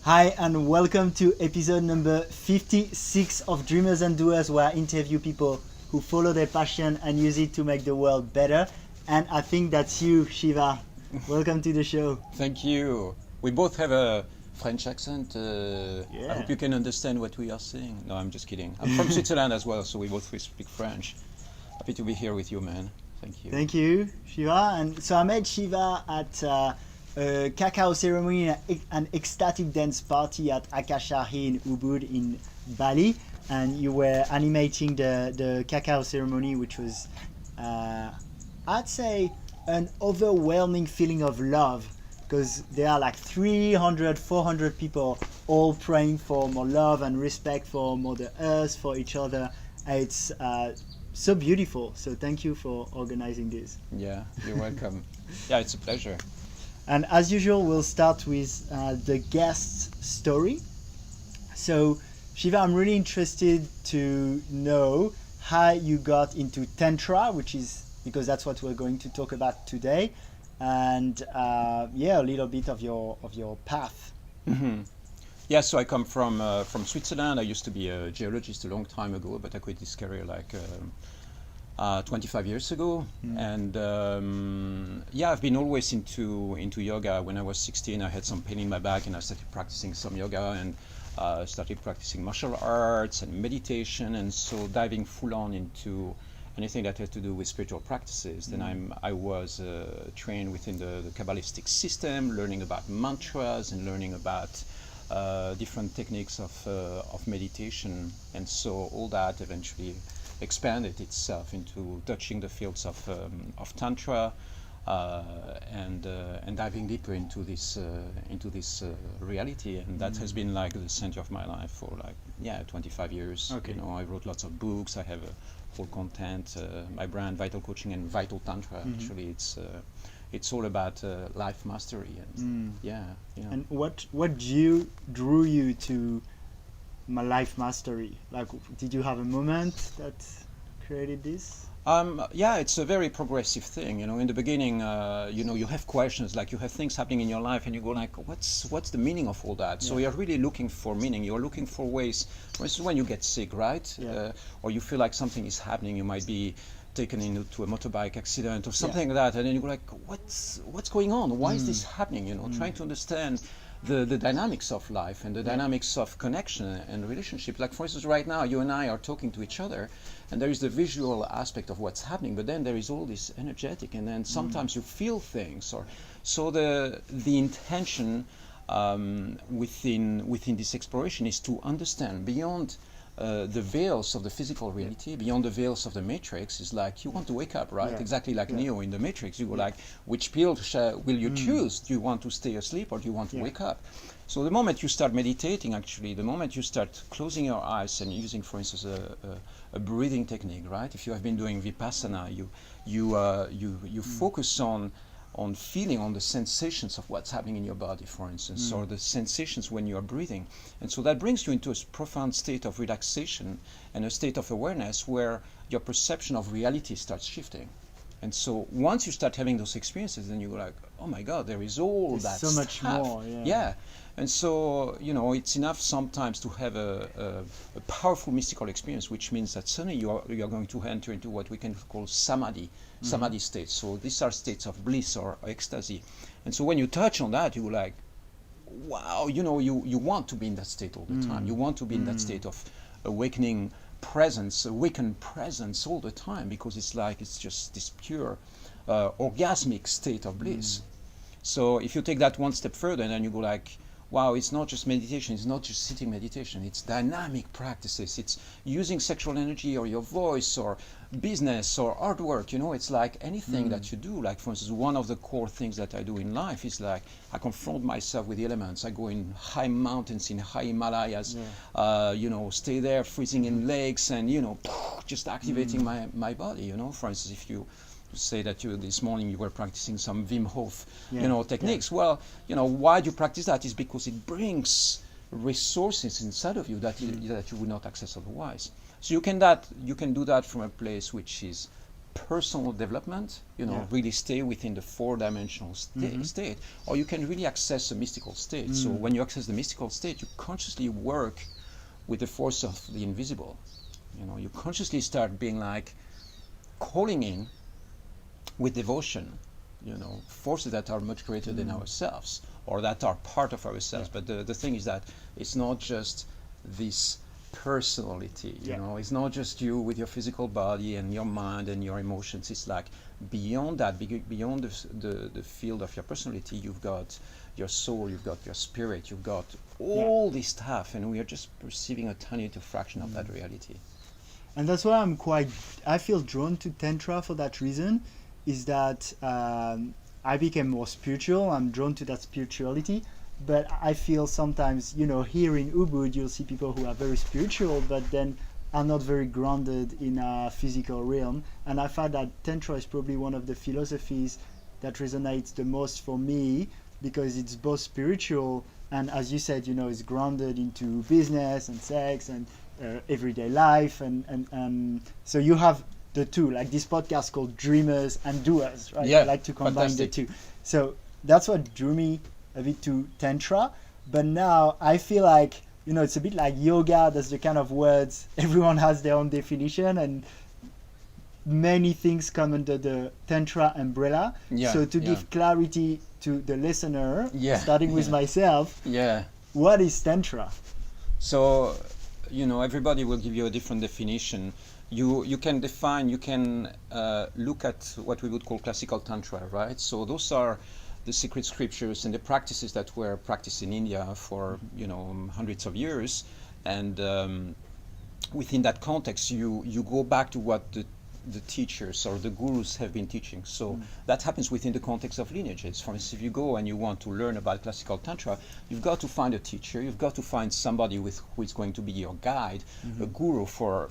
Hi and welcome to episode number 56 of Dreamers and Doers, where I interview people who follow their passion and use it to make the world better. And I think that's you, Shiva. Welcome to the show. Thank you. We both have a French accent. I hope you can understand what we are saying. No, I'm just kidding. I'm from Switzerland as well, so we both speak French. Happy to be here with you, man. Thank you. Thank you, Shiva. And so I met Shiva at a cacao ceremony, an ecstatic dance party at Akashahi in Ubud in Bali. And you were animating the cacao ceremony, which was, I'd say, an overwhelming feeling of love, because there are like 300, 400 people all praying for more love and respect for Mother Earth, for each other. It's so beautiful. So thank you for organizing this. Yeah, you're welcome. Yeah, it's a pleasure. And as usual, we'll start with the guest's story. So Shiva, I'm really interested to know how you got into Tantra, which is, because that's what we're going to talk about today, and a little bit of your path. Mm-hmm. Yeah, so I come from Switzerland. I used to be a geologist a long time ago, but I quit this career like 25 years ago. And I've been always into yoga. When I was 16, I had some pain in my back, and I started practicing some yoga and started practicing martial arts and meditation, and so diving full on into anything that had to do with spiritual practices. Then I was trained within the Kabbalistic system, learning about mantras and learning about different techniques of meditation. And so all that eventually expanded itself into touching the fields of Tantra and diving deeper into this reality. And that has been like the center of my life for 25 years. Okay. You know, I wrote lots of books. I have full content. My brand, Vital Coaching and Vital Tantra. Actually, it's all about life mastery. And And what drew you to my life mastery? Like, did you have a moment that created this? It's a very progressive thing. You know, in the beginning, you have questions, like you have things happening in your life, and you go like, what's the meaning of all that? So you're really looking for meaning. You're looking for ways. For instance, when you get sick, right, or you feel like something is happening, you might be taken into a motorbike accident or something like that, and then you go like, what's going on? Why is this happening? You know, trying to understand the dynamics of life and the dynamics of connection and relationship. Like, for instance, right now, you and I are talking to each other, and there is the visual aspect of what's happening, but then there is all this energetic, and then sometimes you feel things. So the intention within this exploration is to understand beyond the veils of the physical reality, beyond the veils of the matrix. Is like you want to wake up, right? Exactly like Neo in the Matrix. You go like, which pill will you choose? Do you want to stay asleep or do you want to wake up? So the moment you start meditating, actually, the moment you start closing your eyes and using, for instance, a breathing technique, right? If you have been doing Vipassana, you focus on feeling, on the sensations of what's happening in your body, for instance, or the sensations when you are breathing. And so that brings you into a profound state of relaxation and a state of awareness where your perception of reality starts shifting. And so once you start having those experiences, then you go like, oh my God, there is all that so much stuff. more. Yeah. And so, you know, it's enough sometimes to have a powerful mystical experience, which means that suddenly you are going to enter into what we can call samadhi states. So these are states of bliss or ecstasy. And so when you touch on that, you're like, wow, you know, you want to be in that state all the time. You want to be in that state of awakened presence all the time, because it's just this pure orgasmic state of bliss. So if you take that one step further, and then you go like, wow, it's not just meditation, it's not just sitting meditation, it's dynamic practices, it's using sexual energy or your voice or business or artwork, you know, it's like anything that you do. Like, for instance, one of the core things that I do in life is like, I confront myself with the elements. I go in high mountains, in high Himalayas, stay there freezing in lakes and, just activating my body, For instance, if you say that this morning you were practicing some Wim Hof, techniques. Well, why do you practice that? Is because it brings resources inside of you that you would not access otherwise. So you can do that from a place which is personal development, really stay within the four-dimensional state, or you can really access a mystical state. So when you access the mystical state, you consciously work with the force of the invisible. You consciously start being like calling in with devotion, forces that are much greater than ourselves, or that are part of ourselves. But the thing is that it's not just this personality, it's not just you with your physical body and your mind and your emotions. It's like beyond that, beyond the field of your personality, you've got your soul, you've got your spirit, you've got all this stuff, and we are just perceiving a tiny little fraction of that reality. And that's why I feel drawn to Tantra for that reason, is that I became more spiritual. I'm drawn to that spirituality. But I feel sometimes, here in Ubud, you'll see people who are very spiritual, but then are not very grounded in a physical realm. And I find that Tantra is probably one of the philosophies that resonates the most for me, because it's both spiritual and, as you said, it's grounded into business and sex and everyday life. And so you have the two, like this podcast called Dreamers and Doers, right? Yeah, I like to combine fantastic. the two. So that's what drew me a bit to Tantra. But now I feel like, it's a bit like yoga. That's the kind of words, everyone has their own definition, and many things come under the Tantra umbrella. So to give clarity to the listener, starting with myself, what is Tantra? So, everybody will give you a different definition. You can define, look at what we would call classical Tantra, right? So those are the secret scriptures and the practices that were practiced in India for, hundreds of years. And within that context, you go back to what the teachers or the gurus have been teaching. So that happens within the context of lineages. For instance, if you go and you want to learn about classical Tantra, you've got to find a teacher, you've got to find somebody who is going to be your guide, a guru for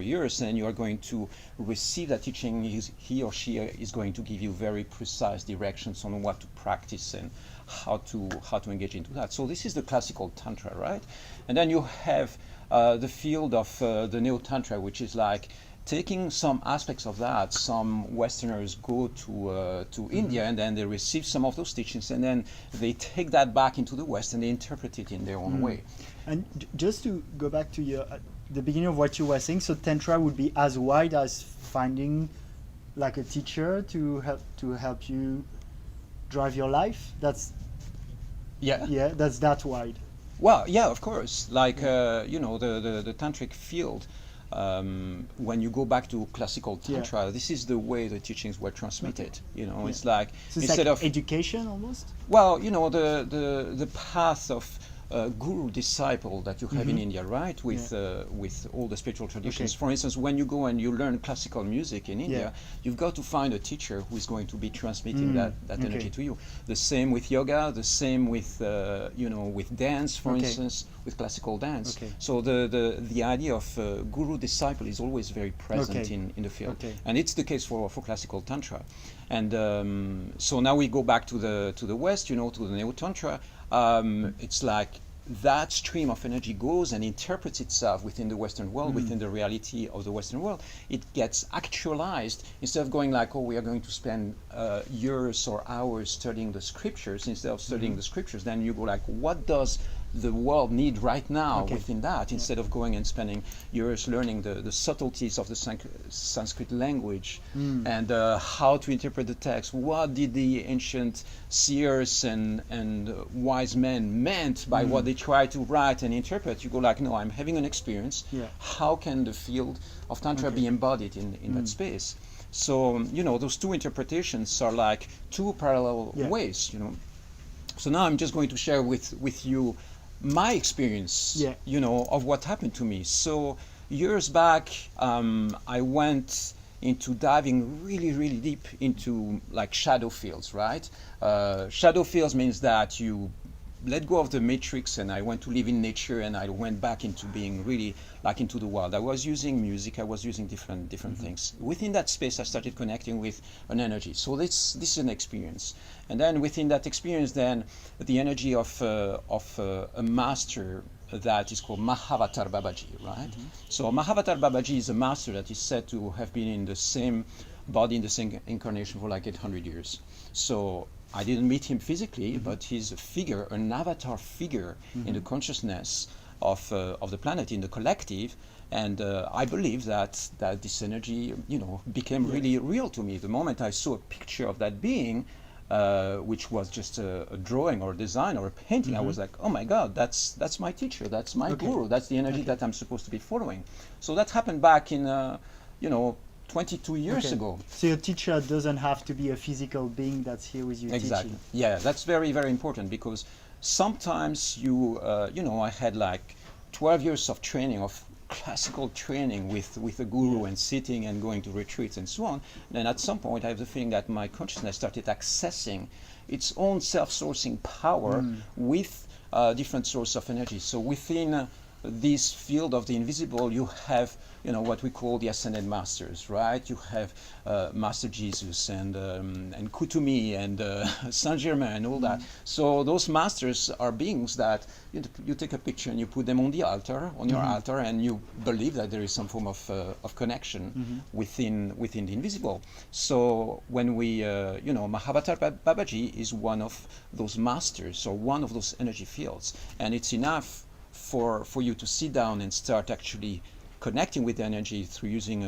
years, and you are going to receive that teaching. He or she is going to give you very precise directions on what to practice and how to engage into that. So this is the classical Tantra, right? And then you have the field of the Neo-Tantra, which is like taking some aspects of that. Some Westerners go to India, and then they receive some of those teachings, and then they take that back into the West and they interpret it in their own way. And just to go back to the beginning of what you were saying, so Tantra would be as wide as finding like a teacher to help you drive your life. That's that's that wide. Well, yeah, of course. Like the tantric field. When you go back to classical Tantra, this is the way the teachings were transmitted. It's like so it's instead like of education almost. Well, the path of guru disciple that you have in India, right? With all the spiritual traditions. For instance, when you go and you learn classical music in India, you've got to find a teacher who is going to be transmitting that energy to you. The same with yoga. The same with with dance, for instance, with classical dance. So the idea of guru disciple is always very present in the field, and it's the case for classical Tantra. And so now we go back to the West, to the Neo-Tantra. It's like that stream of energy goes and interprets itself within the Western world, within the reality of the Western world. It gets actualized. Instead of going like, we are going to spend years or hours studying the scriptures, instead of studying the scriptures, then you go like, what does the world need right now within that, instead of going and spending years learning the subtleties of the Sanskrit language and how to interpret the text. What did the ancient seers and wise men meant by what they tried to write and interpret? You go like, no, I'm having an experience. How can the field of Tantra be embodied in that space? So, those two interpretations are like two parallel ways, So now I'm just going to share with you my experience, of what happened to me. So years back, I went into diving really, really deep into like shadow fields, right? Shadow fields means that you let go of the matrix, and I went to live in nature, and I went back into being really like into the wild. I was using music, I was using different things. Within that space, I started connecting with an energy. So this is an experience. And then within that experience, then the energy of a master that is called Mahavatar Babaji, right? So Mahavatar Babaji is a master that is said to have been in the same body in the same incarnation for like 800 years. So I didn't meet him physically, but he's a figure, an avatar figure in the consciousness of the planet, in the collective. And I believe that this energy, became really real to me. The moment I saw a picture of that being, which was just a drawing or a design or a painting, I was like, oh my God, that's my teacher, that's my guru, that's the energy that I'm supposed to be following. So that happened back in, 22 years ago. So your teacher doesn't have to be a physical being that's here with you teaching. Yeah, that's very, very important, because sometimes I had like 12 years of training, of classical training with a guru and sitting and going to retreats and so on. And then at some point I have the feeling that my consciousness started accessing its own self-sourcing power with different sources of energy. So within this field of the invisible, you have what we call the ascended masters, right? You have Master Jesus and Kutumi and Saint Germain and all that. So those masters are beings that you take a picture and you put them on the altar, on your altar, and you believe that there is some form of connection within the invisible. So when we Mahavatar Babaji is one of those masters, or one of those energy fields, and it's enough for you to sit down and start actually connecting with the energy through using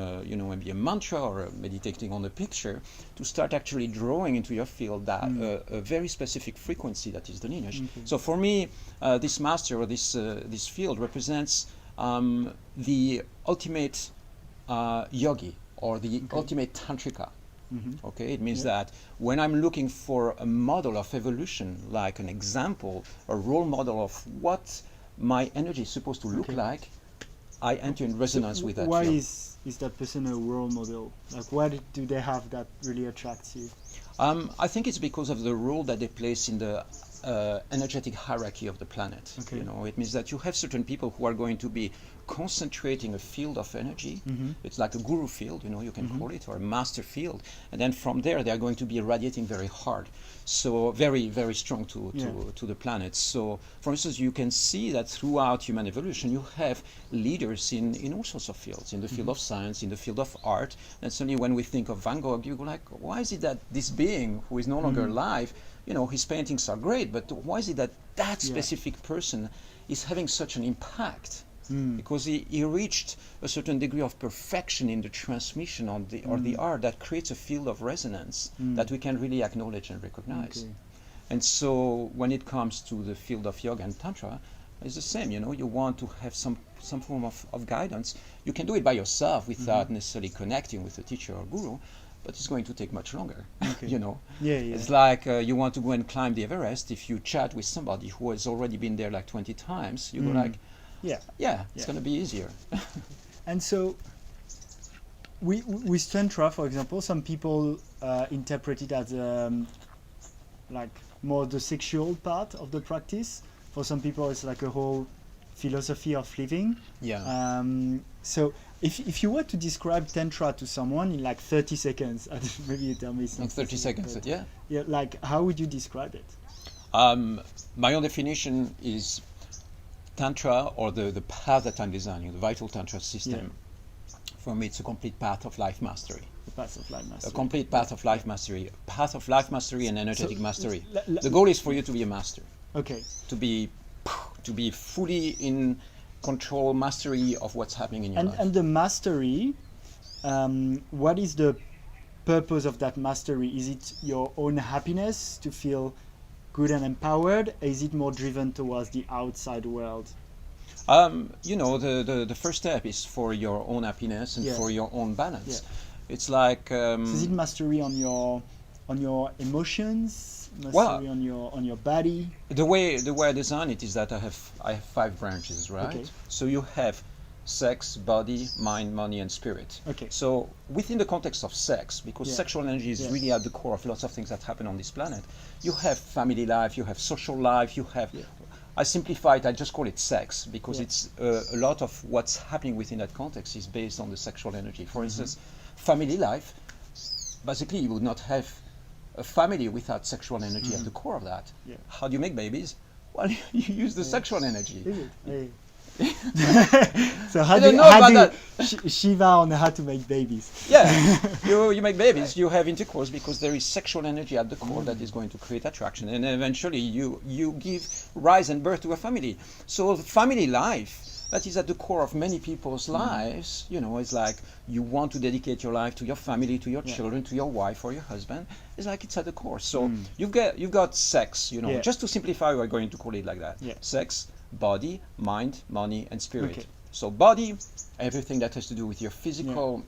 maybe a mantra or meditating on a picture, to start actually drawing into your field that a very specific frequency that is the lineage. So for me, this master or this field represents the ultimate yogi, or the ultimate tantrika. Okay, it means that when I'm looking for a model of evolution, like an example, a role model of what my energy is supposed to look like, I enter in resonance with that. Why field. is that person a role model? Like, why do they have that really attracts you? I think it's because of the role that they place in the energetic hierarchy of the planet. Okay. It means that you have certain people who are going to be concentrating a field of energy. It's like a guru field, you can call it, or a master field. And then from there, they are going to be radiating very hard. So very, very strong to the planet. So, for instance, you can see that throughout human evolution, you have leaders in all sorts of fields, in the field of science, in the field of art. And suddenly when we think of Van Gogh, you go like, why is it that this being who is no longer alive, his paintings are great, but why is it that specific person is having such an impact? Because he reached a certain degree of perfection in the transmission of the art that creates a field of resonance that we can really acknowledge and recognize. And so when it comes to the field of yoga and tantra, it's the same. You want to have some form of guidance. You can do it by yourself without necessarily connecting with a teacher or guru, but it's going to take much longer. It's like you want to go and climb the Everest. If you chat with somebody who has already been there like 20 times, you go like, it's going to be easier. And so, with Tantra, for example, some people interpret it as like more the sexual part of the practice. For some people, it's like a whole philosophy of living. So, if you were to describe Tantra to someone in like 30 seconds, maybe you tell me something. In 30 seconds, yeah, like how would you describe it? My own definition is Tantra, or the path that I'm designing, the vital Tantra system. For me, it's a complete path of life mastery. The path of life mastery. A complete path of life mastery. Path of life mastery and energetic mastery. The goal is for you to be a master. Okay. To be fully in control, mastery of what's happening in your life. And the mastery, what is the purpose of that mastery? Is it your own happiness, to feel good and empowered? Is it more driven towards the outside world? The first step is for your own happiness and for your own balance. It's like so is it mastery on your emotions, mastery on your body? The way I design it is that I have 5 branches, right? Okay. So you have sex, body, mind, money, and spirit. Okay. So within the context of sex, because sexual energy is really at the core of lots of things that happen on this planet, you have family life, you have social life, you have... I simplify it, I just call it sex, because it's a lot of what's happening within that context is based on the sexual energy. For instance, family life, basically you would not have a family without sexual energy at the core of that. How do you make babies? Well, you use the sexual energy. So how I do don't know how about do Shiva on how to make babies? Yeah, you make babies, you have intercourse because there is sexual energy at the core that is going to create attraction, and eventually you give rise and birth to a family. So the family life, that is at the core of many people's lives, you know, it's like you want to dedicate your life to your family, to your children, to your wife or your husband. It's like it's at the core. So you've got sex, you know, just to simplify, we're going to call it like that. Sex, body, mind, money, and spirit. Okay. So body, everything that has to do with your physical,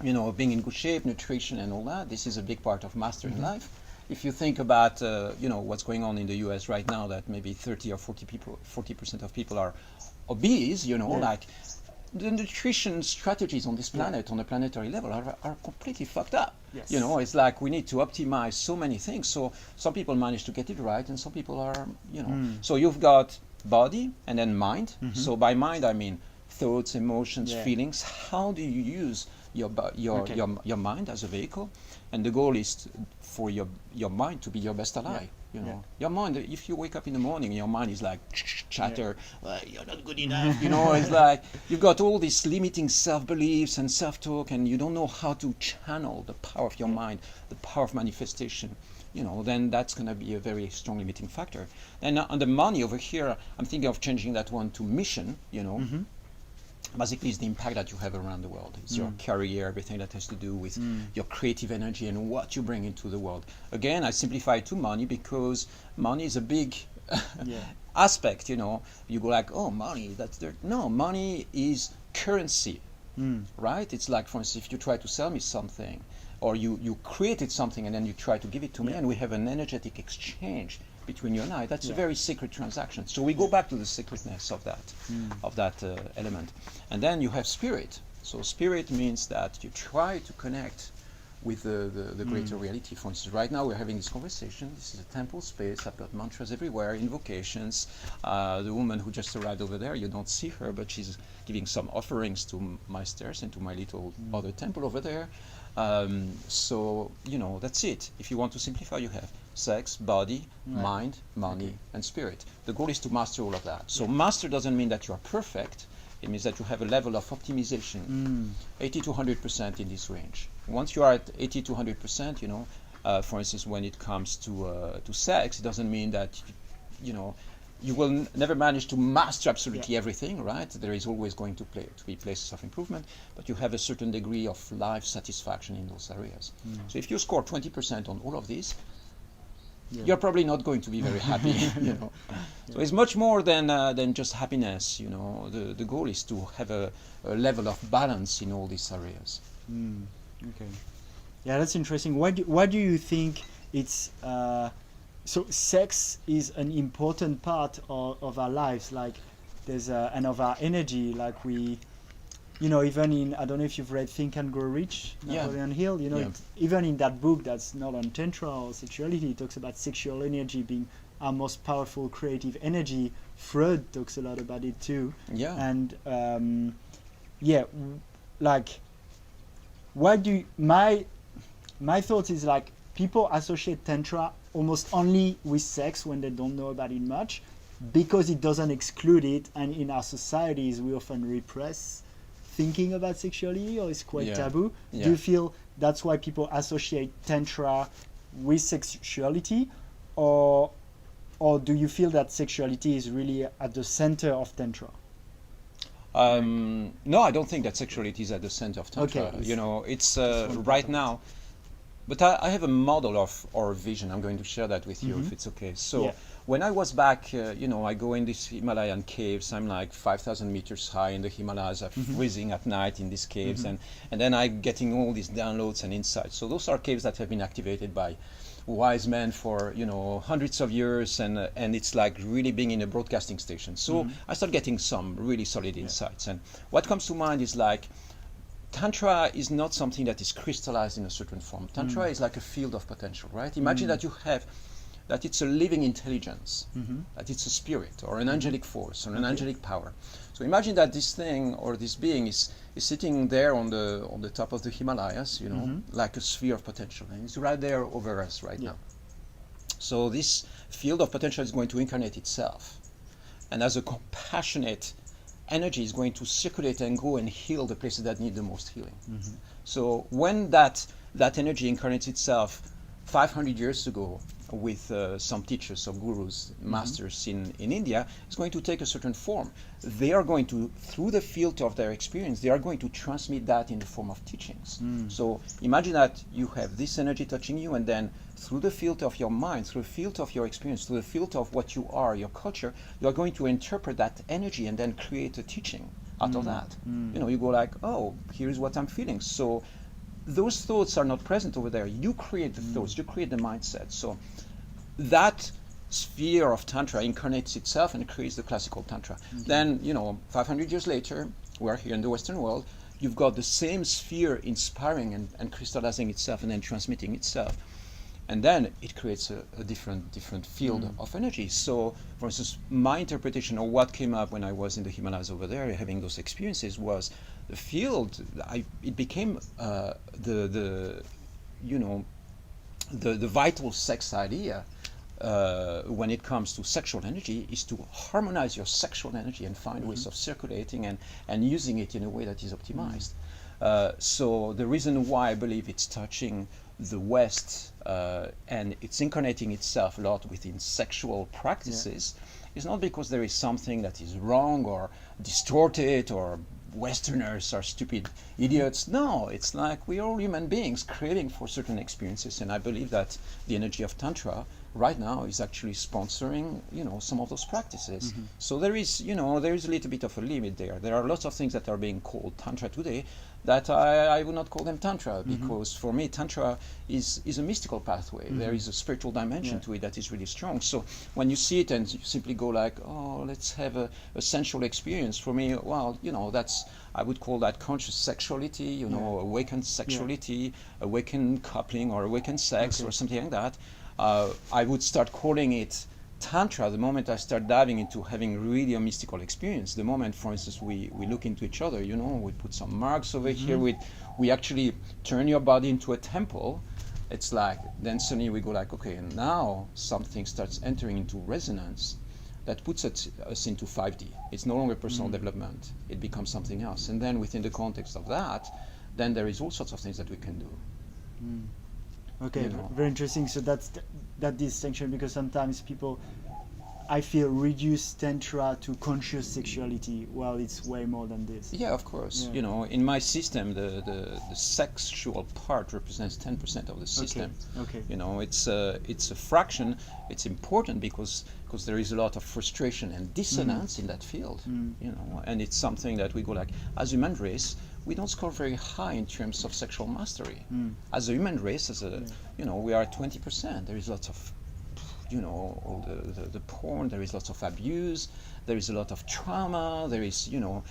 you know, being in good shape, nutrition and all that. This is a big part of mastering life. If you think about, you know, what's going on in the US right now, that maybe 30 or 40% of people are obese, you know, like the nutrition strategies on this planet, on a planetary level, are completely fucked up. Yes. You know, it's like we need to optimize so many things. So some people manage to get it right, and some people are, you know. So you've got body and then mind. So by mind I mean thoughts, emotions, feelings. How do you use your mind as a vehicle? And the goal is for your mind to be your best ally. You know, your mind. If you wake up in the morning, your mind is like chatter. You're not good enough. You know, it's like you've got all these limiting self-beliefs and self-talk, and you don't know how to channel the power of your mind, the power of manifestation. You know, then that's going to be a very strong limiting factor. And on the money over here, I'm thinking of changing that one to mission. You know. Basically, it's the impact that you have around the world. It's your career, everything that has to do with your creative energy and what you bring into the world. Again, I simplify it to money because money is a big aspect. You know, you go like, oh, money. No, money is currency, right? It's like, for instance, if you try to sell me something, or you created something and then you try to give it to me, and we have an energetic exchange between you and I. That's a very sacred transaction. So we go back to the sacredness of that element. And then you have spirit. So spirit means that you try to connect with the greater reality. For instance, right now we're having this conversation. This is a temple space. I've got mantras everywhere, invocations. The woman who just arrived over there, you don't see her, but she's giving some offerings to my stairs and to my little other temple over there. So, you know, that's it. If you want to simplify, you have sex, body, mind, money, and spirit. The goal is to master all of that. So master doesn't mean that you are perfect. It means that you have a level of optimization, 80 to 100% in this range. Once you are at 80 to 100%, you know, for instance, when it comes to sex, it doesn't mean that, you know, you will never manage to master absolutely everything, right? There is always going to be places of improvement, but you have a certain degree of life satisfaction in those areas. So if you score 20% on all of these, you're probably not going to be very happy, you know. So it's much more than just happiness, you know. The goal is to have a level of balance in all these areas. Okay. Yeah, that's interesting. Why do you think it's so sex is an important part of our lives? Like there's and of our energy. Like we, you know, even in, I don't know if you've read Think and Grow Rich, Napoleon Hill, you know, even in that book that's not on tantra or sexuality, it talks about sexual energy being our most powerful creative energy. Freud talks a lot about it too. Yeah. And like, why do my thought is like people associate tantra almost only with sex when they don't know about it much, because it doesn't exclude it, and in our societies we often repress thinking about sexuality, or it's quite taboo. Do you feel that's why people associate tantra with sexuality, or do you feel that sexuality is really at the center of tantra? No, I don't think that sexuality is at the center of tantra. Okay, you know, it's right now. But I have a model or vision. I'm going to share that with you if it's okay. So when I was back, you know, I go in these Himalayan caves. I'm like 5,000 meters high in the Himalayas. I'm freezing at night in these caves, and then I'm getting all these downloads and insights. So those are caves that have been activated by wise men for, you know, hundreds of years, and it's like really being in a broadcasting station. So I start getting some really solid insights, and what comes to mind is like, Tantra is not something that is crystallized in a certain form. Tantra is like a field of potential, right? Imagine that you have, that it's a living intelligence, that it's a spirit or an angelic force or an angelic power. So imagine that this thing or this being is sitting there on the top of the Himalayas, you know, like a sphere of potential, and it's right there over us right now. So this field of potential is going to incarnate itself, and as a compassionate energy is going to circulate and go and heal the places that need the most healing. So when that energy incarnates itself 500 years ago with some teachers or gurus, masters in India, it's going to take a certain form. They are going to, through the filter of their experience, they are going to transmit that in the form of teachings. So imagine that you have this energy touching you, and then through the filter of your mind, through the filter of your experience, through the filter of what you are, your culture, you are going to interpret that energy and then create a teaching out of that. You know, you go like, oh, here's what I'm feeling. So those thoughts are not present over there. You create the thoughts, you create the mindset. So that sphere of Tantra incarnates itself and creates the classical Tantra. Then, you know, 500 years later, we're here in the Western world, you've got the same sphere inspiring and crystallizing itself and then transmitting itself. And then it creates a different field of energy. So, for instance, my interpretation of what came up when I was in the Himalayas over there, having those experiences, was the field. It became the vital sex idea when it comes to sexual energy is to harmonize your sexual energy and find ways of circulating and using it in a way that is optimized. So the reason why I believe it's touching the West and it's incarnating itself a lot within sexual practices is not because there is something that is wrong or distorted or Westerners are stupid idiots. No, it's like we're all human beings craving for certain experiences, and I believe that the energy of Tantra right now is actually sponsoring, you know, some of those practices. So there is, you know, there is a little bit of a limit there. There are lots of things that are being called Tantra today that I would not call them Tantra, because for me Tantra is a mystical pathway. There is a spiritual dimension to it that is really strong. So when you see it and you simply go like, oh, let's have a sensual experience, for me, well, you know, I would call that conscious sexuality, you know, awakened sexuality, awakened coupling or awakened sex or something like that. I would start calling it Tantra the moment I start diving into having really a mystical experience. The moment, for instance, we look into each other, you know, we put some marks over here, we actually turn your body into a temple. It's like, then suddenly we go like, okay, and now something starts entering into resonance that puts us into 5D. It's no longer personal development. It becomes something else. And then within the context of that, then there is all sorts of things that we can do. Okay, you know. very interesting. So that's that distinction, because sometimes people, I feel, reduce Tantra to conscious sexuality. Well, it's way more than this. Yeah, of course. Yeah. You know, in my system, the sexual part represents 10% of the system. Okay. You know, it's a fraction. It's important because there is a lot of frustration and dissonance in that field. You know, and it's something that we go like, as human race, we don't score very high in terms of sexual mastery. As a human race, you know, we are at 20%. There is lots of, you know, all the porn, there is lots of abuse, there is a lot of trauma, there is, you know,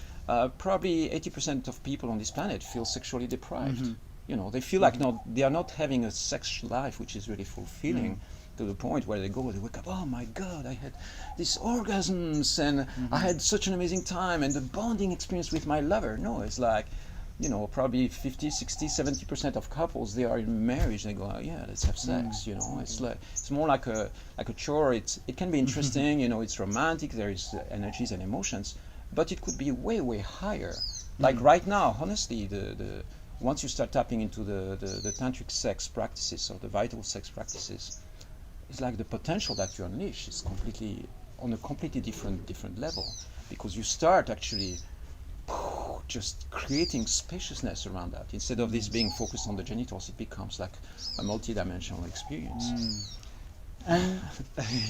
probably 80% of people on this planet feel sexually deprived. You know, they feel like they are not having a sex life which is really fulfilling, to the point where they wake up, oh my God, I had these orgasms and I had such an amazing time and the bonding experience with my lover. No, it's like, you know, probably 50, 60, 70% of couples, they are in marriage, they go, oh, yeah, let's have sex, you know. It's like, it's more like a chore. It can be interesting, you know, it's romantic, there is energies and emotions, but it could be way, way higher. Like right now, honestly, the once you start tapping into the tantric sex practices or the vital sex practices, it's like the potential that you unleash is completely on a completely different level, because you start actually just creating spaciousness around that. Instead of this being focused on the genitals, it becomes like a multi-dimensional experience. And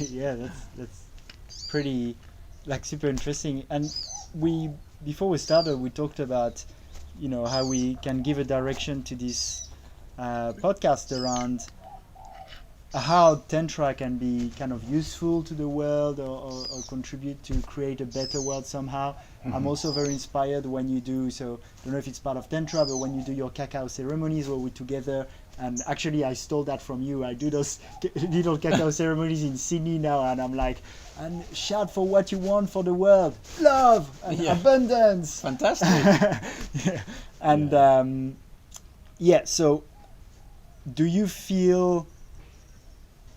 yeah, that's pretty, like, super interesting. And before we started, we talked about, you know, how we can give a direction to this podcast around how Tantra can be kind of useful to the world or contribute to create a better world somehow. I'm also very inspired when you do, so I don't know if it's part of Tantra, but when you do your cacao ceremonies where we're together, and actually I stole that from you. I do those little cacao ceremonies in Sydney now, and I'm like, and shout for what you want for the world, love and abundance. Fantastic. And so do you feel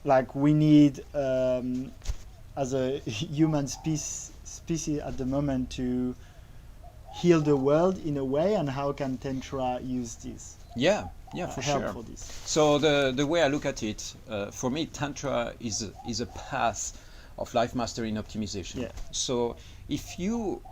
like we need, as a human species at the moment, to heal the world in a way, and how can Tantra use this? Yeah, for help sure. for this. So the way I look at it, for me, Tantra is a path of life mastery and optimization. Yeah. So if you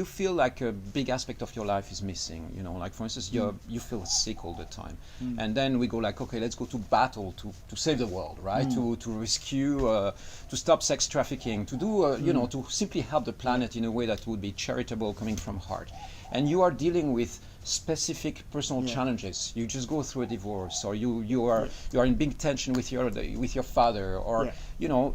feel like a big aspect of your life is missing, like for instance, you feel sick all the time, and then we go like, okay, let's go to battle to save the world, right? To rescue, to stop sex trafficking, to do, to simply help the planet in a way that would be charitable, coming from heart. And you are dealing with specific personal challenges. You just go through a divorce, or you are in big tension with your father, or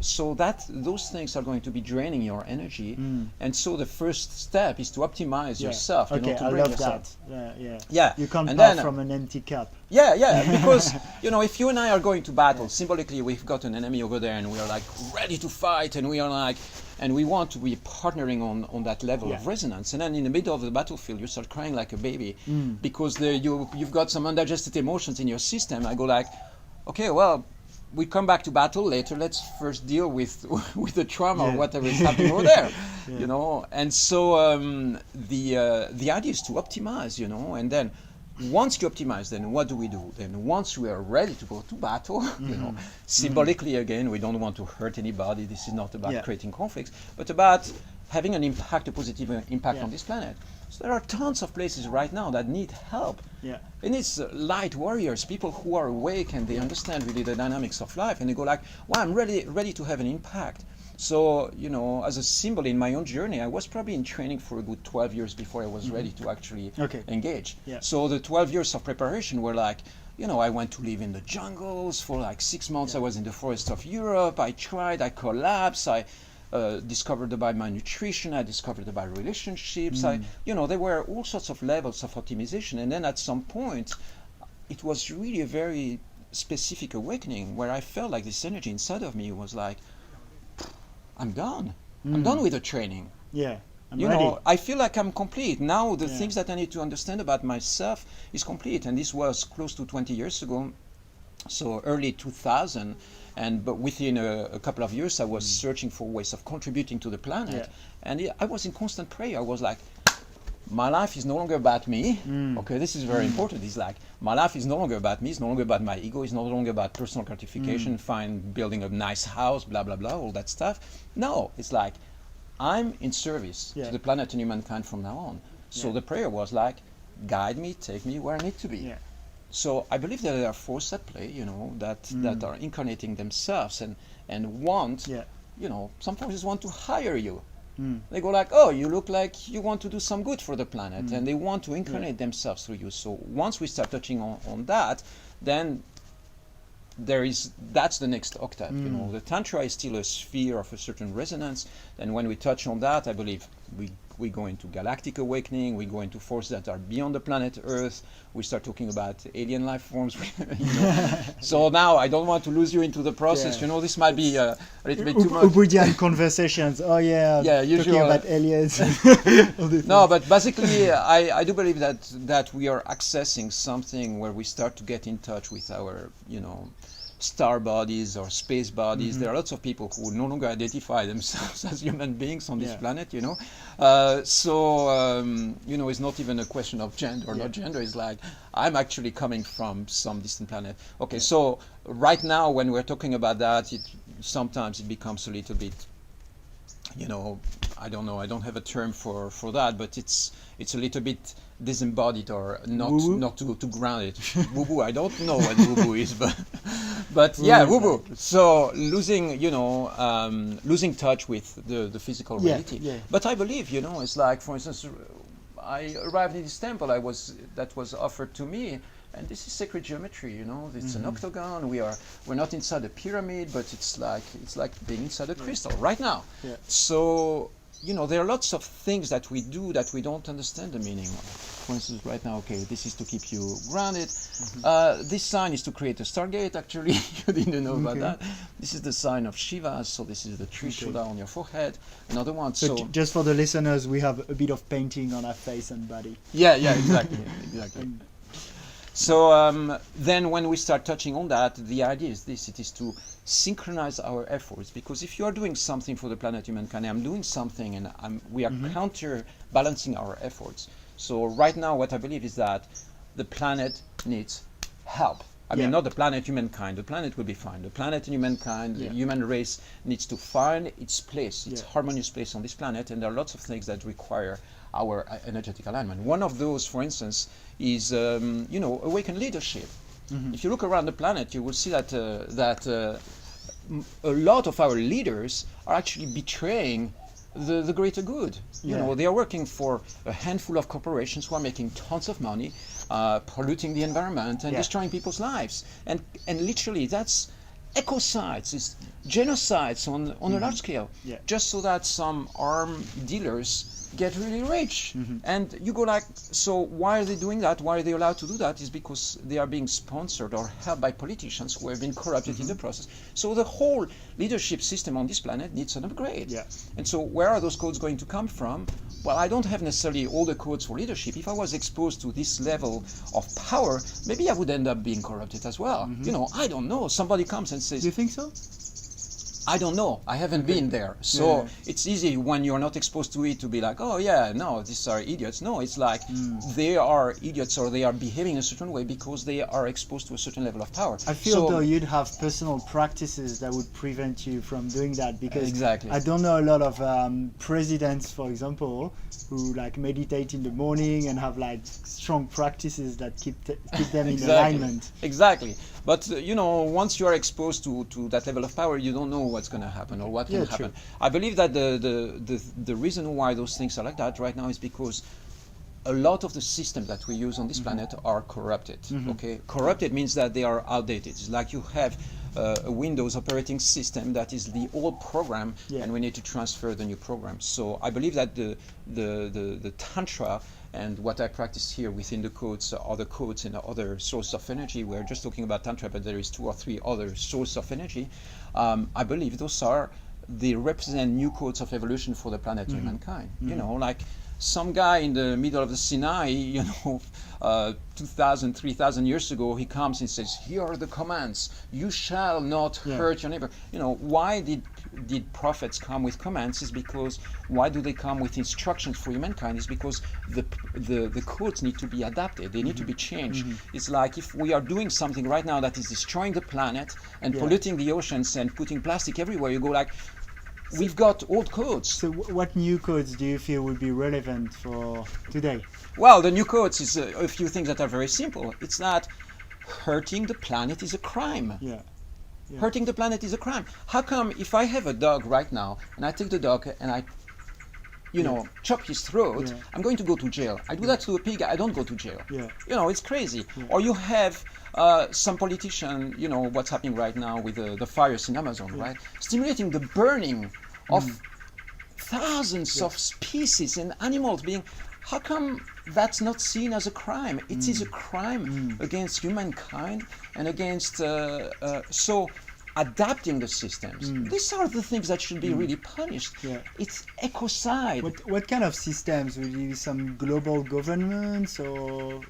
so that those things are going to be draining your energy. And so the first step is to optimize yourself. Okay, To I bring love yourself. that. Yeah. You can't And pour then, from an empty cup. Because if you and I are going to battle, symbolically we've got an enemy over there, and we are like ready to fight, and we are like, and we want to be partnering on that level of resonance. And then in the middle of the battlefield, you start crying like a baby because you've got some undigested emotions in your system. I go like, okay, well, we come back to battle later. Let's first deal with the trauma or whatever is happening over there, And so the idea is to optimize, and then once you optimize, then what do we do? Then once we are ready to go to battle, symbolically again, we don't want to hurt anybody. This is not about creating conflicts, but about having an impact, a positive impact on this planet. So there are tons of places right now that need help. And it's light warriors, people who are awake and they understand really the dynamics of life, and they go like, well, I'm ready to have an impact. So, as a symbol in my own journey, I was probably in training for a good 12 years before I was ready to actually engage. So the 12 years of preparation were like, I went to live in the jungles for like 6 months. I was in the forests of Europe. I tried, I collapsed. I discovered about my nutrition. I discovered about relationships. There were all sorts of levels of optimization. And then at some point, it was really a very specific awakening where I felt like this energy inside of me was like, I'm done. I'm done with the training. I'm ready. I feel like I'm complete. Now the things that I need to understand about myself is complete. And this was close to 20 years ago, so early 2000. But within a couple of years, I was searching for ways of contributing to the planet. And I was in constant prayer. I was like, my life is no longer about me. Okay, this is very important. It's like, my life is no longer about me. It's no longer about my ego. It's no longer about personal gratification, building a nice house, blah, blah, blah, all that stuff. No, it's like, I'm in service to the planet and humankind from now on. So the prayer was like, guide me, take me where I need to be. So I believe that there are forces at play, that are incarnating themselves and want, some forces want to hire you. They go like, oh, you look like you want to do some good for the planet, and they want to incarnate themselves through you. So once we start touching on that, then that's the next octave. The Tantra is still a sphere of a certain resonance, and when we touch on that, I believe we go into galactic awakening, we go into forces that are beyond the planet Earth, we start talking about alien life forms. So now I don't want to lose you into the process. This might be a little bit too much. Ubudian conversations. Talking about aliens. No, but basically I do believe that we are accessing something where we start to get in touch with our star bodies or space bodies. There are lots of people who no longer identify themselves as human beings on this planet, it's not even a question of gender or not gender. It's like, I'm actually coming from some distant planet. Okay, so right now when we're talking about that, sometimes it becomes a little bit, I don't know, I don't have a term for that, but it's a little bit disembodied or not too grounded. Woo-woo, I don't know what woo-woo is, but yeah, woo-woo. So losing touch with the physical reality. But I believe, it's like, for instance, I arrived in this temple that was offered to me, and this is sacred geometry. It's an octagon. We're not inside a pyramid, but it's like being inside a crystal right now. So there are lots of things that we do that we don't understand the meaning of. For instance, right now, okay, this is to keep you grounded. This sign is to create a stargate, actually. You didn't know about that. This is the sign of Shiva, so this is the Trishula on your forehead. Another one. So just for the listeners, we have a bit of painting on our face and body. Yeah, exactly. So then when we start touching on that, the idea is this: it is to synchronize our efforts, because if you are doing something for the planet, humankind, I'm doing something, and we are counterbalancing our efforts. So right now, what I believe is that the planet needs help. I mean, not the planet, humankind. The planet will be fine. The planet and humankind, the human race needs to find its place, its harmonious place on this planet, and there are lots of things that require our energetic alignment. One of those, for instance, is awakened leadership. If you look around the planet, you will see that a lot of our leaders are actually betraying the greater good. You know, they are working for a handful of corporations who are making tons of money, polluting the environment and destroying people's lives. And literally, that's ecocides, it's genocides on a large scale, just so that some arms dealers get really rich. And you go like, so why are they doing that? Why are they allowed to do that? Is because they are being sponsored or helped by politicians who have been corrupted in the process. So the whole leadership system on this planet needs an upgrade. And so where are those codes going to come from? Well, I don't have necessarily all the codes for leadership. If I was exposed to this level of power, maybe I would end up being corrupted as well. You know, I don't know. Somebody comes and says, Do you think so? I don't know. I haven't been there. So it's easy when you're not exposed to it to be like, oh yeah, no, these are idiots. No, it's like they are idiots, or they are behaving a certain way because they are exposed to a certain level of power. I feel though you'd have personal practices that would prevent you from doing that, because I don't know a lot of presidents, for example, who like meditate in the morning and have like strong practices that keep them in alignment. Exactly. But you know, once you are exposed to that level of power, you don't know what's going to happen or what can happen. I believe that the reason why those things are like that right now is because a lot of the systems that we use on this planet are corrupted. Okay, corrupted means that they are outdated. It's like you have a Windows operating system that is the old program, and we need to transfer the new program. So I believe that the Tantra and what I practice here within the codes, other codes and other sources of energy, we're just talking about Tantra, but there is 2 or 3 other sources of energy. I believe they represent new codes of evolution for the planet and humankind. You know, like some guy in the middle of the Sinai, you know, 2,000, 3,000 years ago, he comes and says, here are the commands. You shall not hurt your neighbor. You know, why did prophets come with commands? Is because, why do they come with instructions for humankind? Is because the codes need to be adapted. They need to be changed. It's like if we are doing something right now that is destroying the planet and polluting the oceans and putting plastic everywhere, you go like, we've got old codes. So what new codes do you feel would be relevant for today? Well, the new codes is a few things that are very simple. It's that hurting the planet is a crime. Hurting the planet is a crime. How come if I have a dog right now and I take the dog and I chop his throat, I'm going to go to jail. I do that to a pig, I don't go to jail. You know, it's crazy. Or you have some politician, you know, what's happening right now with the fires in Amazon, right? Stimulating the burning of thousands of species and animals being... How come that's not seen as a crime? It is a crime against humankind and against... so adapting the systems. These are the things that should be really punished. It's ecocide. What kind of systems? Will it be some global governments or...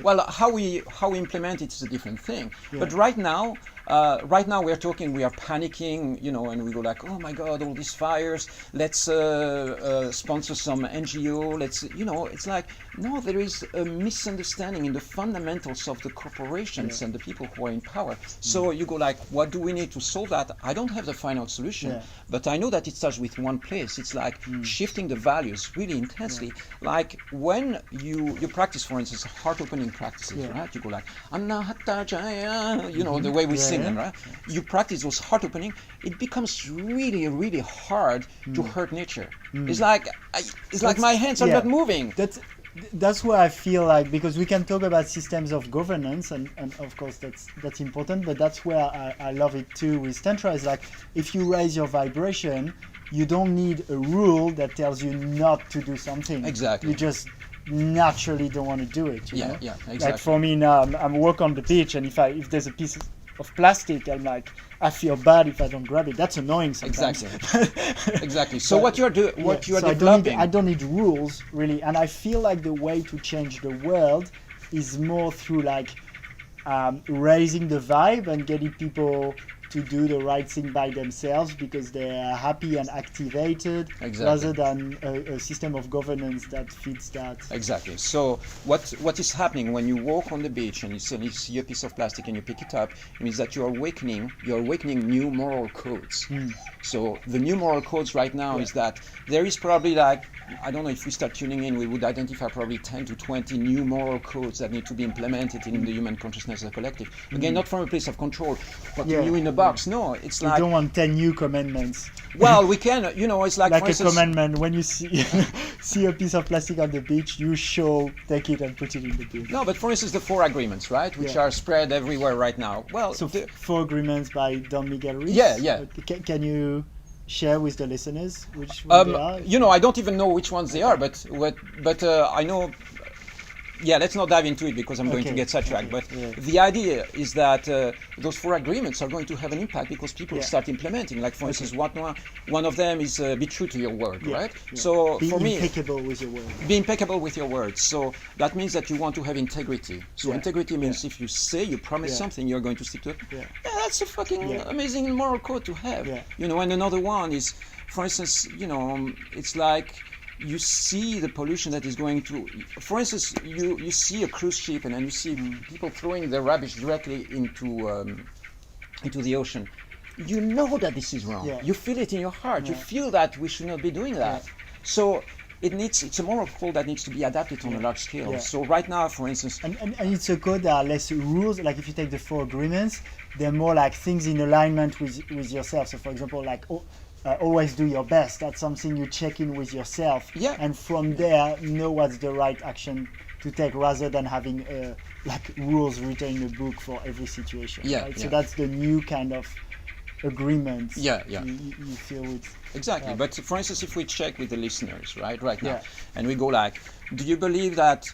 Well, how we implement it is a different thing. But right now we are talking, we are panicking, you know, and we go like, oh my God, all these fires, let's sponsor some NGO, let's, you know, it's like, no, there is a misunderstanding in the fundamentals of the corporations and the people who are in power. So you go like, what do we need to solve that? I don't have the final solution, but I know that it starts with one place. It's like shifting the values really intensely. Like when you practice, for instance, heart opening practices, right? You go like, Rajaya, you know, the way we sing them, right? You practice those heart opening, it becomes really, really hard to hurt nature. It's like my hands are not moving. That's where I feel like, because we can talk about systems of governance, and of course that's important, but that's where I love it too with Tantra. Is like, if you raise your vibration, you don't need a rule that tells you not to do something. Exactly. You just naturally don't want to do it. You know? Exactly. Like for me now, I'm walking on the beach, and if there's a piece of plastic, I'm like, I feel bad if I don't grab it. That's annoying sometimes. Exactly. So what you're developing, I don't need rules really, and I feel like the way to change the world is more through like raising the vibe and getting people to do the right thing by themselves because they are happy and activated, Exactly. rather than a system of governance that fits that. Exactly. So what is happening when you walk on the beach and you suddenly see a piece of plastic and you pick it up, it means that you're awakening new moral codes. So the new moral codes right now is that there is probably like, I don't know, if we start tuning in, we would identify probably 10 to 20 new moral codes that need to be implemented in the human consciousness as a collective. Again, not from a place of control, but you in a box. No, it's You like, don't want 10 new commandments. well, we can, you know, it's like, Like for a instance, commandment, when you see a piece of plastic on the beach, you take it and put it in the bin. no, but for instance, the 4 agreements, right, which are spread everywhere right now. Well, So 4 agreements by Don Miguel Ruiz. Yeah. Can you share with the listeners which one they are? you know, I don't even know which ones they are, but I know. Yeah, let's not dive into it because I'm going to get sidetracked. But the idea is that those 4 agreements are going to have an impact because people start implementing. Like, for instance, one of them is be true to your word, right? Yeah. So Be for me, impeccable with your word. be impeccable with your words. So that means that you want to have integrity. So integrity means if you say, you promise something, you're going to stick to it. Yeah. That's a fucking amazing moral code to have. Yeah. You know, and another one is, for instance, you know, it's like you see the pollution that is going to, for instance, you see a cruise ship and then you see people throwing their rubbish directly into the ocean. You know that this is wrong. Yeah. You feel it in your heart. You feel that we should not be doing that. So it's a moral code that needs to be adapted on a large scale. Yeah. So right now, for instance, And it's a code that are less rules. Like if you take the 4 agreements, they're more like things in alignment with yourself. So for example, like always do your best. That's something you check in with yourself. Yeah. And from there, know what's the right action to take, rather than having like rules written in a book for every situation. Yeah, Right? yeah. So that's the new kind of agreement. Yeah. You feel with. Exactly. But for instance, if we check with the listeners, right now, Yeah. and we go like, do you believe that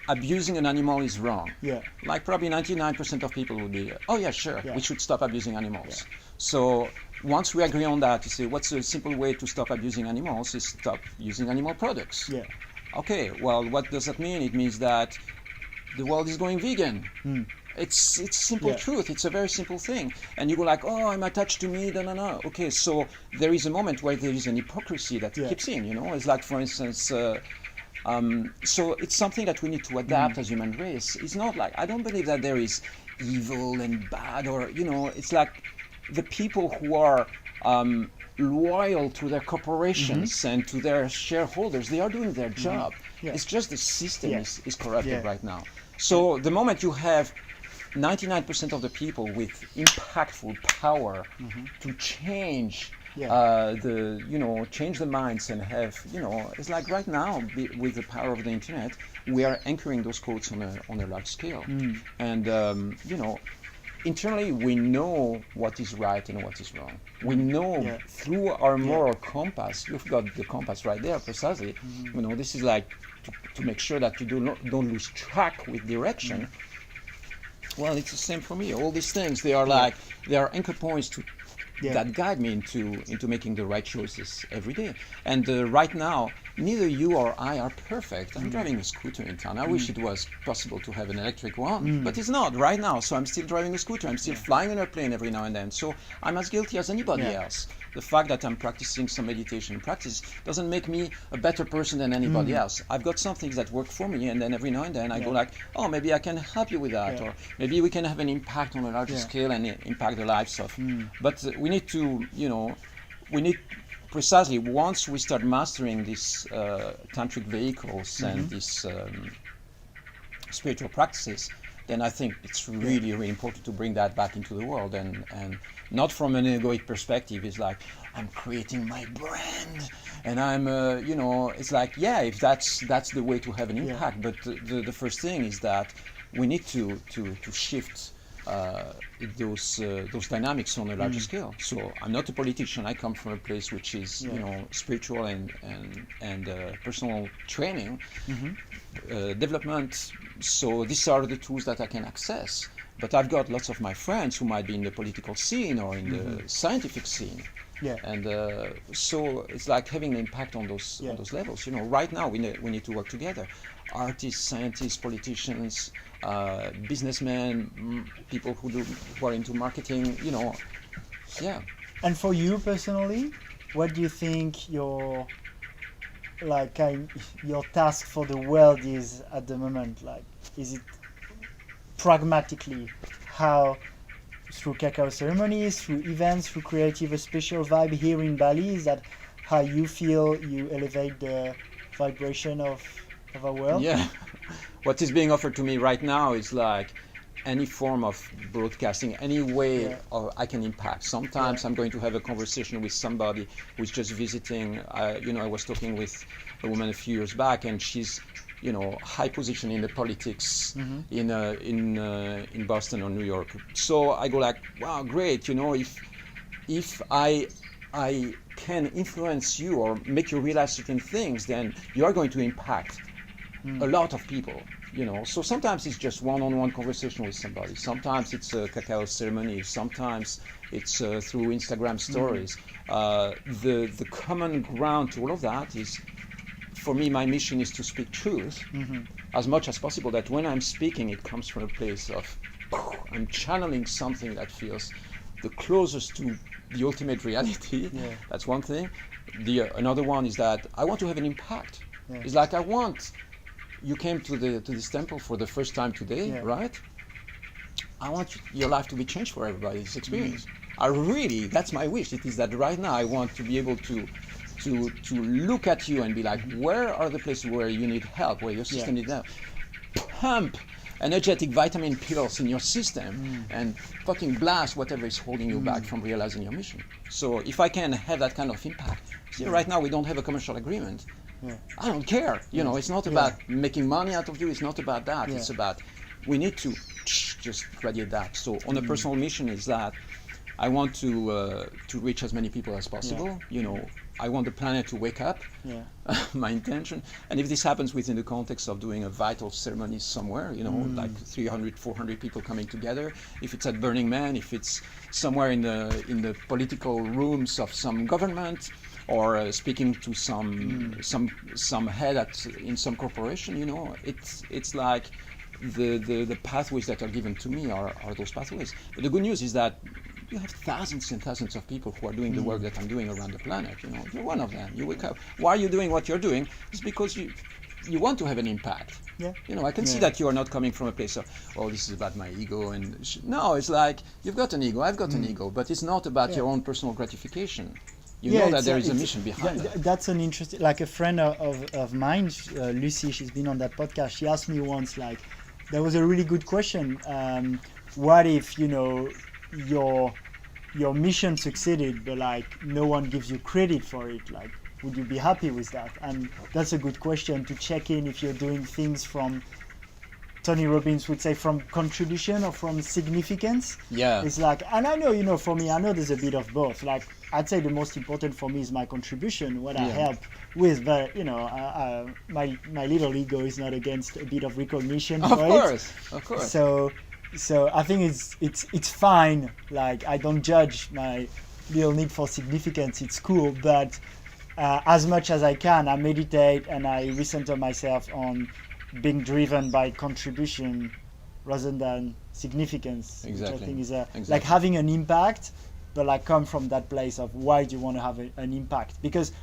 abusing an animal is wrong? Yeah. Like probably 99% of people would be, oh yeah, sure, Yeah. we should stop abusing animals. So once we agree on that, you say, what's a simple way to stop abusing animals? Is stop using animal products. Yeah. Okay, well, what does that mean? It means that the world is going vegan. It's simple truth. It's a very simple thing. And you go like, oh, I'm attached to meat, no. Okay, so there is a moment where there is an hypocrisy that kicks in, you know? It's like, for instance, so it's something that we need to adapt as human race. It's not like, I don't believe that there is evil and bad, or, you know, it's like the people who are loyal to their corporations and to their shareholders, they are doing their job. Yeah. It's just the system is corrupted Yeah. right now. So the moment you have 99% of the people with impactful power to change change the minds and have, you know, it's like right now with the power of the internet, we are anchoring those codes on a large scale. And, you know, internally we know what is right and what is wrong. We know through our moral compass. You've got the compass right there precisely. You know, this is like to make sure that you don't lose track with direction. Well, it's the same for me. All these things, they are like, they are anchor points that guide me into making the right choices every day. And right now, neither you or I are perfect. I'm driving a scooter in town. I wish it was possible to have an electric one, but it's not right now. So I'm still driving a scooter. I'm still flying an airplane every now and then. So I'm as guilty as anybody else. The fact that I'm practicing some meditation practice doesn't make me a better person than anybody else. I've got some things that work for me, and then every now and then I go like, oh, maybe I can help you with that, or maybe we can have an impact on a larger scale and impact the lives of. But we need to, you know, precisely once we start mastering these tantric vehicles and these spiritual practices, then I think it's really, really important to bring that back into the world, and not from an egoic perspective. It's like, I'm creating my brand, and I'm, you know, it's like, yeah, if that's the way to have an impact. But the first thing is that we need to shift those dynamics on a larger scale. So I'm not a politician. I come from a place which is, you know, spiritual and personal training, development. So these are the tools that I can access. But I've got lots of my friends who might be in the political scene or in the scientific scene. Yeah. And so it's like having an impact on those levels. You know, right now we need to work together. Artists, scientists, politicians, businessmen, people who are into marketing, yeah. And for you personally, what do you think your your task for the world is at the moment? Like, is it pragmatically how through cacao ceremonies, through events, through creative a special vibe here in Bali? Is that how you feel you elevate the vibration of our world? Yeah. What is being offered to me right now is like any form of broadcasting, any way I can impact. Sometimes I'm going to have a conversation with somebody who's just visiting. I was talking with a woman a few years back, and she's, high position in the politics in Boston or New York. So I go like, wow, great. If I can influence you or make you realize certain things, then you are going to impact a lot of people. So sometimes it's just one-on-one conversation with somebody. Sometimes it's a cacao ceremony. Sometimes it's through Instagram stories. The common ground to all of that is, for me, my mission is to speak truth as much as possible. That when I'm speaking, it comes from a place of I'm channeling something that feels the closest to the ultimate reality. That's one thing. Another one is that I want to have an impact. It's like you came to this temple for the first time today, right? I want your life to be changed for everybody's experience. That's my wish. It is that right now I want to be able to look at you and be like, where are the places where you need help, where your system needs help? Pump energetic vitamin pills in your system and fucking blast whatever is holding you back from realizing your mission. So if I can have that kind of impact, right now we don't have a commercial agreement. I don't care. It's not about making money out of you. It's not about that. It's about we need to just radiate that. So on a personal mission is that I want to reach as many people as possible. I want the planet to wake up. My intention. And if this happens within the context of doing a vital ceremony somewhere, like 300, 400 people coming together, if it's at Burning Man, if it's somewhere in the political rooms of some government, or speaking to some head in some corporation, it's like the pathways that are given to me are those pathways. But the good news is that you have thousands and thousands of people who are doing the work that I'm doing around the planet. You're one of them. You wake up. Why are you doing what you're doing? It's because you want to have an impact. I can see that you are not coming from a place of, this is about my ego no, it's like you've got an ego, I've got an ego, but it's not about your own personal gratification. You know that there is a mission behind that. That's an interesting, like a friend of mine, Lucy, she's been on that podcast. She asked me once, like, there was a really good question. What if, your mission succeeded, but like no one gives you credit for it? Like, would you be happy with that? And that's a good question to check in if you're doing things from, Tony Robbins would say, from contribution or from significance. It's like, and I know, for me, I know there's a bit of both. Like, I'd say the most important for me is my contribution, what I help with. But my little ego is not against a bit of recognition for it. Of course. So I think it's fine. Like, I don't judge my little need for significance. It's cool, but as much as I can, I meditate and I recenter myself on being driven by contribution rather than significance. Exactly. Which I think is like having an impact, but like come from that place of why do you want to have an impact? Because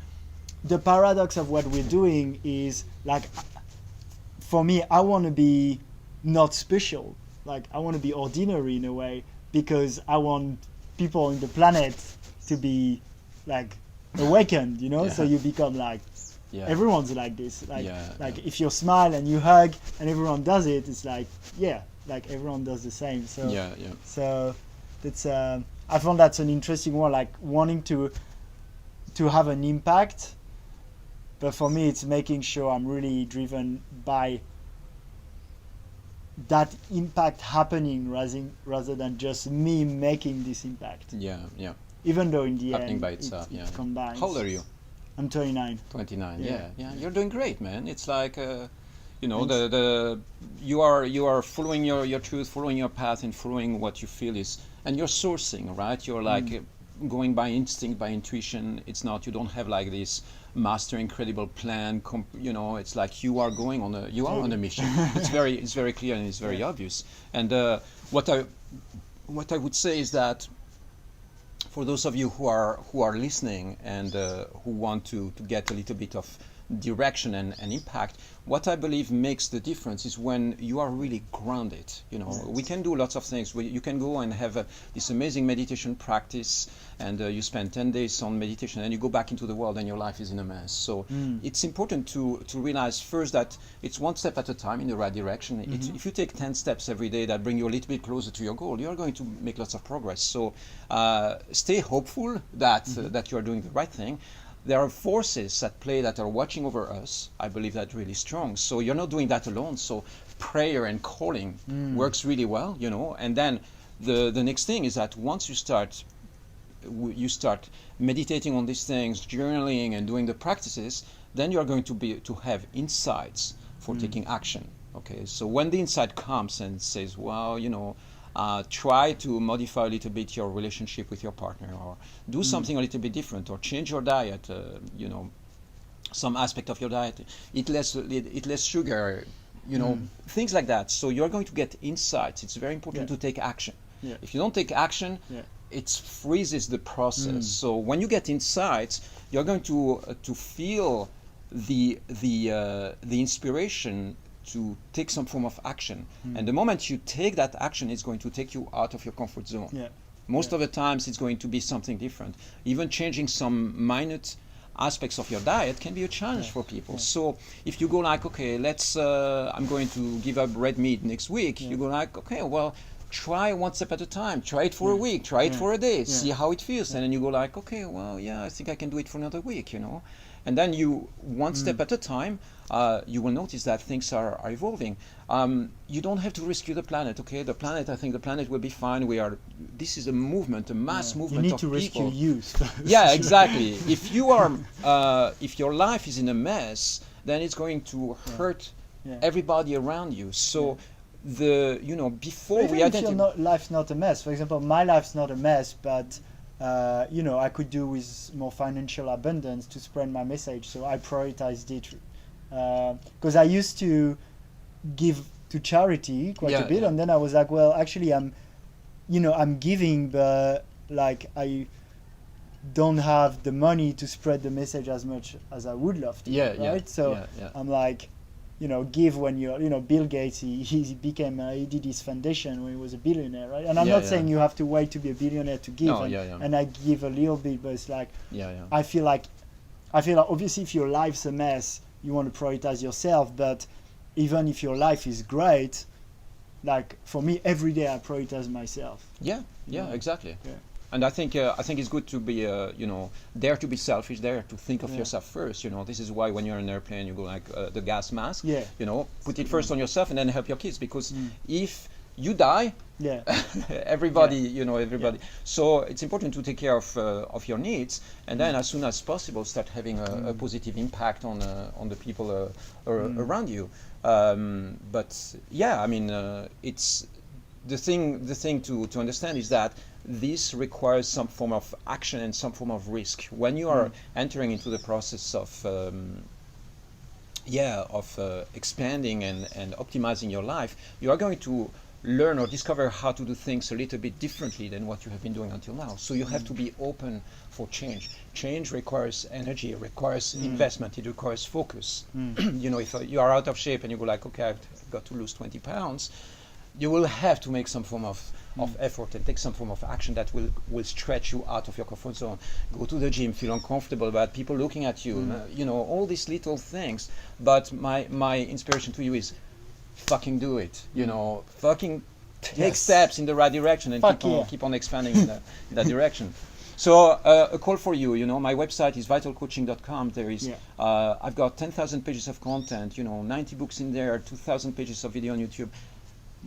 the paradox of what we're doing is, like, for me, I want to be not special. Like, I want to be ordinary in a way, because I want people on the planet to be like awakened, so you become like, everyone's like this. Like if you smile and you hug and everyone does it, it's like, like everyone does the same. So so that's I found that's an interesting one, like wanting to have an impact, but for me it's making sure I'm really driven by that impact happening rather than just me making this impact. Even though in the happening end by itself. it combines. How old are you? I'm 29. 29. Yeah. You're doing great, man. It's like you are following your truth, following your path, and following what you feel is, and you're sourcing, right? You're like going by instinct, by intuition. It's not. You don't have like this master incredible plan. You know, it's like you are going on a mission. It's very clear and it's very obvious. And what I would say is that for those of you who are listening and who want to get a little bit of direction and impact, what I believe makes the difference is when you are really grounded. You know, we can do lots of things. You can go and have this amazing meditation practice, and you spend 10 days on meditation, and you go back into the world, and your life is in a mess. So it's important to realize first that it's one step at a time in the right direction. If you take 10 steps every day that bring you a little bit closer to your goal, you are going to make lots of progress. So stay hopeful that that you are doing the right thing. There are forces at play that are watching over us. I believe that really strong. So you're not doing that alone. So prayer and calling works really well, you know. And then the next thing is that once you start meditating on these things, journaling and doing the practices, then you are going to have insights for taking action. Okay. So when the insight comes and says, well, you know, try to modify a little bit your relationship with your partner, or do something a little bit different, or change your diet, you know, some aspect of your diet, eat less sugar, you know, things like that. So you're going to get insights. It's very important to take action. If you don't take action, it freezes the process. So when you get insights, you're going to feel the inspiration to take some form of action. And the moment you take that action, it's going to take you out of your comfort zone. Most of the times it's going to be something different. Even changing some minute aspects of your diet can be a challenge for people. So if you go like, okay, I'm going to give up red meat next week, you go like, okay, well, try one step at a time. Try it for a week, try it for a day, see how it feels. And then you go like, okay, well, yeah, I think I can do it for another week, you know. And then you, one step at a time, you will notice that things are evolving. You don't have to rescue the planet, okay? The planet, I think the planet will be fine. This is a movement, a mass movement of people. You need to rescue youth. Yeah, exactly. If your life is in a mess, then it's going to hurt everybody around you. So before we identify, life's not a mess. For example, my life's not a mess, but I could do with more financial abundance to spread my message. So I prioritized it because I used to give to charity quite a bit, and then I was like, well, actually, I'm giving, but like I don't have the money to spread the message as much as I would love to. Right? So I'm like, give when you're, Bill Gates, he did his foundation when he was a billionaire, right? And I'm not saying you have to wait to be a billionaire to give. And I give a little bit, but it's like, I feel like obviously if your life's a mess, you want to prioritize yourself. But even if your life is great, like for me, every day I prioritize myself. Exactly. And I think it's good to be, dare to be selfish, dare to think of yourself first. This is why when you're in an airplane, you go like the gas mask. Put it first on yourself and then help your kids, because if you die, everybody. So it's important to take care of your needs, and then as soon as possible start having a positive impact on the people around you. But I mean, it's the thing to understand is that this requires some form of action and some form of risk. When you are entering into the process of expanding and optimizing your life, you are going to learn or discover how to do things a little bit differently than what you have been doing until now. So you have to be open for change. Change requires energy, it requires investment, it requires focus. If you are out of shape and you go like, okay, I've got to lose 20 pounds, you will have to make some form of effort and take some form of action that will stretch you out of your comfort zone. Go to the gym, feel uncomfortable about people looking at you, all these little things. But my inspiration to you is fucking do it. Fucking take steps in the right direction and keep on expanding in that direction. So a call for you, my website is vitalcoaching.com. There is, I've got 10,000 pages of content, 90 books in there, 2,000 pages of video on YouTube.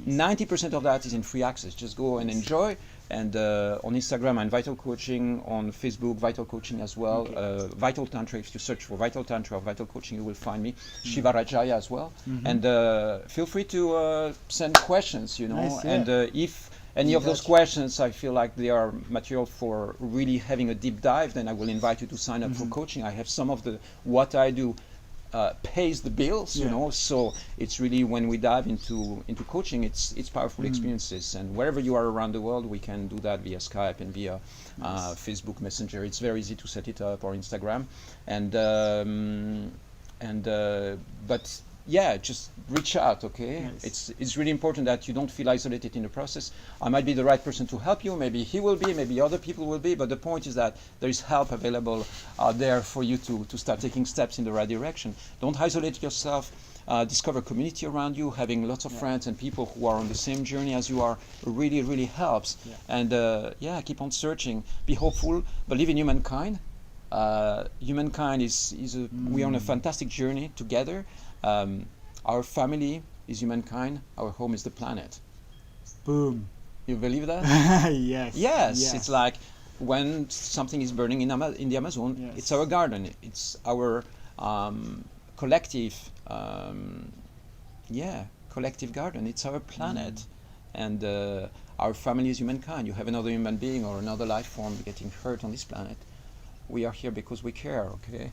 90% of that is in free access. Just go and enjoy. And on Instagram, I'm Vital Coaching. On Facebook, Vital Coaching as well. Vital Tantra. If you search for Vital Tantra or Vital Coaching, you will find me. Shiva Rajaya as well. And feel free to send questions. Nice, and if any You of those got- questions, I feel like they are material for really having a deep dive, then I will invite you to sign up for coaching. I have some of the what I do pays the bills, you Yeah. know. So it's really when we dive into coaching, it's powerful experiences, and wherever you are around the world, we can do that via Skype and via Facebook Messenger. It's very easy to set it up, or Instagram, but yeah, just reach out, okay? Nice. It's really important that you don't feel isolated in the process. I might be the right person to help you, maybe he will be, maybe other people will be, but the point is that there is help available out there for you to start taking steps in the right direction. Don't isolate yourself. Discover community around you. Having lots of friends and people who are on the same journey as you are really, really helps. Yeah. And keep on searching. Be hopeful. Believe in humankind. Humankind we are on a fantastic journey together. Our family is humankind. Our home is the planet. Boom. You believe that? Yes. Yes. It's like when something is burning in the Amazon, Yes. it's our garden. It's our collective, collective garden. It's our planet, and our family is humankind. You have another human being or another life form getting hurt on this planet. We are here because we care. Okay.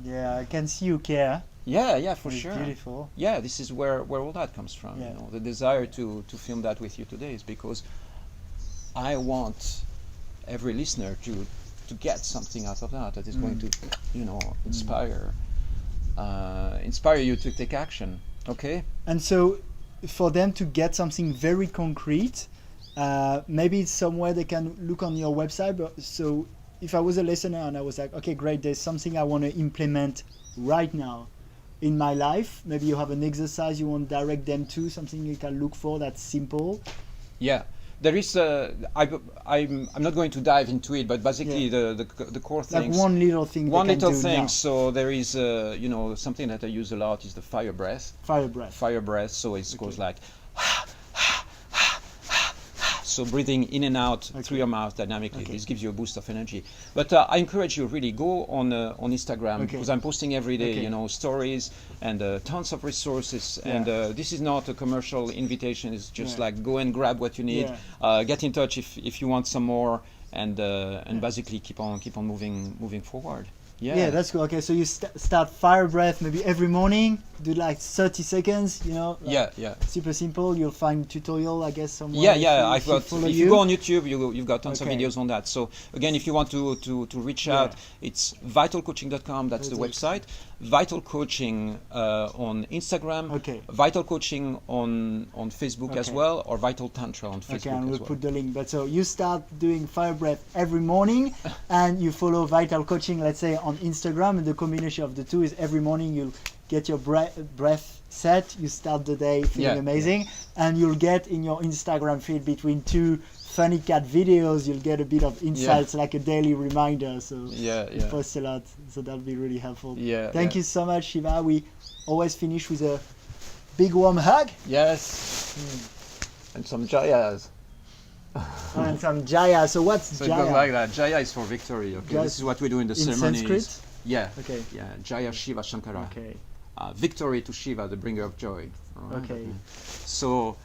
Yeah, I can see you care. Yeah, for It's sure. beautiful. Yeah, this is where all that comes from. Yeah. You know, the desire to film that with you today is because I want every listener to get something out of that is going to, inspire you to take action. Okay. And so, for them to get something very concrete, maybe it's somewhere they can look on your website. But so, if I was a listener and I was like, okay, great, there's something I want to implement right now in my life. Maybe you have an exercise you want to direct them to, something you can look for that's simple. Yeah. There is I'm not going to dive into it, but basically the core Like things. one little thing. One they can little do thing. now. So there is something that I use a lot is the fire breath. Fire breath. Fire breath. So it goes like. So breathing in and out through your mouth dynamically. Okay. This gives you a boost of energy. But I encourage you really go on Instagram because I'm posting every day, stories and tons of resources. Yeah. And this is not a commercial invitation. It's just like go and grab what you need. Yeah. Get in touch if you want some more, and basically keep on moving forward. Yeah, that's cool. Okay, so you start fire breath maybe every morning. Do like 30 seconds. Like super simple. You'll find tutorial, I guess, somewhere. I've got. If you go on YouTube, you've got tons of Okay. videos on that. So again, if you want to reach out, it's vitalcoaching.com. That's the website. Vital Coaching on Instagram. Okay. Vital Coaching on Facebook as Okay. well, or Vital Tantra on Facebook Okay, and we'll as well. put the link. But so you start doing fire breath every morning, and you follow Vital Coaching, let's say on Instagram, and the combination of the two is every morning you'll get your breath set. You start the day feeling amazing, and you'll get in your Instagram feed between two funny cat videos. You'll get a bit of insights, like a daily reminder. So you post a lot, so that'll be really helpful. Thank you so much, Shiva. We always finish with a big warm hug. Yes. And some Jayas. And some Jaya. So what's So Jaya? it goes like that. Jaya is for victory. Okay. Jaya This is what we do in the in ceremonies. Sanskrit? Yeah. Okay. Yeah. Jaya Shiva Shankara. Okay. Victory to Shiva, the bringer of joy. All right? Okay. So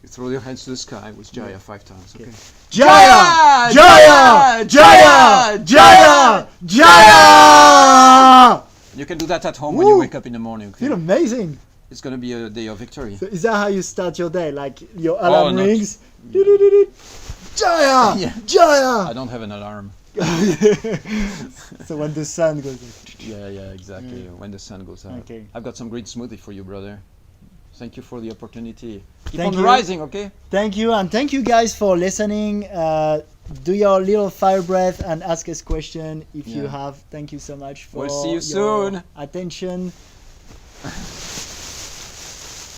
you throw your hands to the sky with Jaya 5 times. Okay. Jaya! Jaya! Jaya! Jaya! Jaya! You can do that at home when you wake up in the morning. Okay. Feel amazing. It's gonna be a day of victory. So is that how you start your day? Like your alarm not- rings? Jaya! Yeah. Jaya! I don't have an alarm. So when the sun goes up. Yeah, exactly. When the sun goes up. Okay. I've got some great smoothie for you, brother. Thank you for the opportunity. Keep Thank on you. rising, okay? Thank you, and thank you guys for listening. Do your little fire breath and ask us question if you Yeah. have. Thank you so much for We'll see you your soon. attention.